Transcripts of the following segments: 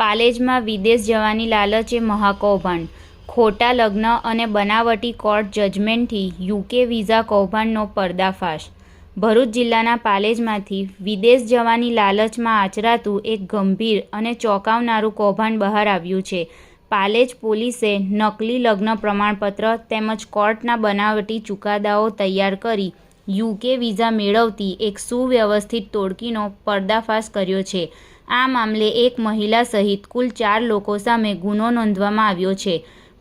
પાલેજમાં વિદેશ જવાની લાલચે મહાકૌભાંડ, ખોટા લગ્ન અને બનાવટી કોર્ટ જજમેન્ટથી યુકે વિઝા કૌભાંડનો પર્દાફાશ। ભરૂચ જિલ્લાના પાલેજમાંથી વિદેશ જવાની લાલચમાં આચરાતું એક ગંભીર અને ચોંકાવનારું કૌભાંડ બહાર આવ્યું છે। પાલેજ પોલીસે નકલી લગ્ન પ્રમાણપત્ર તેમજ કોર્ટના બનાવટી ચુકાદાઓ તૈયાર કરી યુકે વિઝા મેળવતી એક સુવ્યવસ્થિત ટોળકીનો પર્દાફાશ કર્યો છે। આ મામલે એક મહિલા સહિત કુલ 4 લોકો સામે ગુનો નોંધવામાં આવ્યો છે।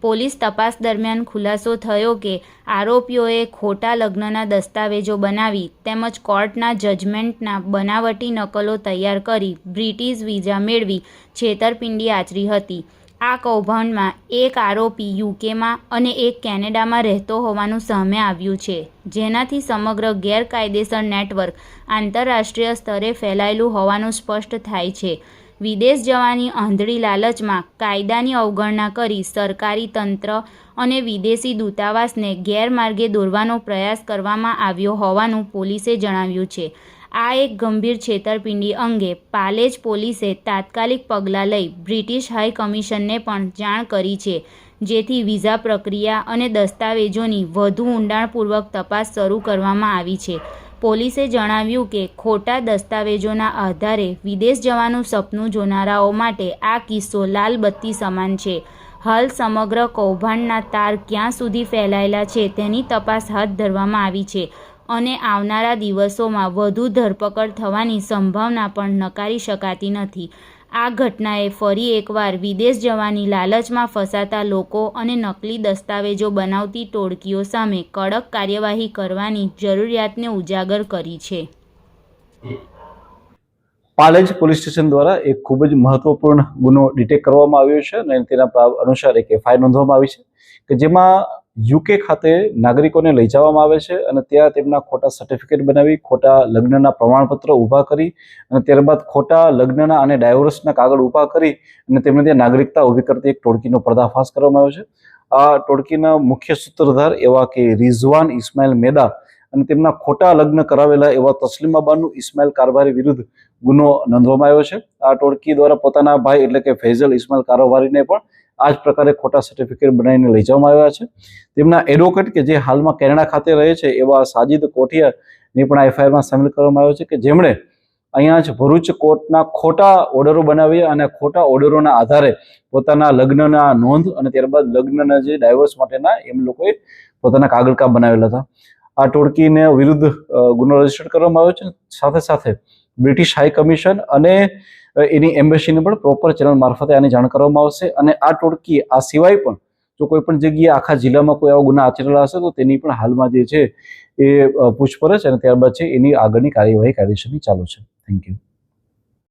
પોલીસ તપાસ દરમિયાન ખુલાસો થયો કે આરોપીઓએ ખોટા લગ્નના દસ્તાવેજો બનાવી તેમજ કોર્ટના જજમેન્ટના બનાવટી નકલો તૈયાર કરી બ્રિટિશ વિઝા મેળવી છેતરપિંડી આચરી હતી। આ કૌભાંડમાં એક આરોપી યુકેમાં અને એક કેનેડામાં રહેતો હોવાનું સામે આવ્યું છે, જેનાથી સમગ્ર ગેરકાયદેસર નેટવર્ક આંતરરાષ્ટ્રીય સ્તરે ફેલાયેલું હોવાનું સ્પષ્ટ થાય છે। વિદેશ જવાની આંધળી લાલચમાં કાયદાની અવગણના કરી સરકારી તંત્ર અને વિદેશી દૂતાવાસને ગેરમાર્ગે દોરવાનો પ્રયાસ કરવામાં આવ્યો હોવાનું પોલીસે જણાવ્યું છે। આ એક ગંભીર છેતરપિંડી અંગે પાલેજ પોલીસે તાત્કાલિક પગલાં લઈ બ્રિટિશ હાઈ કમિશનને પણ જાણ કરી છે, જેથી વિઝા પ્રક્રિયા અને દસ્તાવેજોની વધુ ઊંડાણપૂર્વક તપાસ શરૂ કરવામાં આવી છે। પોલીસે જણાવ્યું કે ખોટા દસ્તાવેજોના આધારે વિદેશ જવાનું સપનું જોનારાઓ માટે આ કિસ્સો લાલ બત્તી સમાન છે। હાલ સમગ્ર કૌભાંડના તાર ક્યાં સુધી ફેલાયેલા છે તેની તપાસ હાથ ધરવામાં આવી છે અને આવનારા દિવસોમાં વધુ ધરપકડ થવાની સંભાવના પણ નકારી શકાતી નથી। આ ઘટનાએ ફરી એકવાર વિદેશ જવાની લાલચમાં ફસાતા લોકો અને નકલી દસ્તાવેજો બનાવતી ટોળકીઓ સામે કડક કાર્યવાહી કરવાની જરૂરિયાતને ઉજાગર કરી છે। પાલેજ પોલીસ સ્ટેશન દ્વારા એક ખૂબ જ મહત્વપૂર્ણ ગુનો ડિટેક્ટ કરવામાં આવ્યો છે અને તેના અનુસાર એક એફઆઈઆર નોંધવામાં આવી છે કે જેમાં યુકે ખાતે નાગરિકોને લઈ જવામાં આવે છે અને ત્યાં તેમના ખોટા સર્ટિફિકેટ બનાવી ખોટા લગ્નના પ્રમાણપત્ર ઊભા કરી અને ત્યારબાદ ખોટા લગ્નના અને ડાયવોર્સના કાગળ ઊભા કરી અને તેમને ત્યાં નાગરિકતા ઊભી કરતી એક ટોળકીનો પર્દાફાશ કરવામાં આવ્યો છે। આ ટોળકીના મુખ્ય સૂત્રધાર એવા કે રિઝવાન ઇસ્માઇલ મેદા અને તેમના ખોટા લગ્ન કરાવેલા એવા તસ્લીમા બાનુ ઇસ્માઇલ કારભારી વિરુદ્ધ ગુનો નોંધવામાં આવ્યો છે। આ ટોળકી દ્વારા પોતાના ભાઈ એટલે કે ફૈઝલ ઇસ્માઇલ કારભારીને પણ આ જ પ્રકારે ખોટા સર્ટિફિકેટ બનાવીને લઈ જવામાં આવ્યા છે। તેમના એડવોકેટ કે જે હાલમાં કેનેડા ખાતે રહે છે એવા સાજિદ કોઠિયાને પણ આ એફઆઈઆરમાં સામેલ કરવામાં આવ્યો છે કે જેમણે અહીંયા જ ભરૂચ કોર્ટના ખોટા ઓર્ડરો બનાવ્યા અને ખોટા ઓર્ડરોના આધારે પોતાના લગ્નના નોંધ અને ત્યારબાદ લગ્નના જે ડાયવોર્સ માટેના એમ લોકોએ પોતાના કાગળકા બનાવેલા હતા। આ ટોળકીને વિરુદ્ધ ગુનો રજીસ્ટર કરવામાં આવ્યો છે। સાથે સાથે બ્રિટિશ હાઈ કમિશન અને એની એમ્બેસીને પણ પ્રોપર ચેનલ મારફતે આની જાણ કરવામાં આવશે અને આ ટોળકી આ સિવાય પણ જો કોઈ પણ જગ્યાએ આખા જિલ્લામાં કોઈ આવા ગુના આચરેલા હશે તો તેની પણ હાલમાં જે છે એ પૂછપરછ અને ત્યારબાદ છે એની આગળની કાર્યવાહી કાયદેસરની ચાલુ છે। Thank you.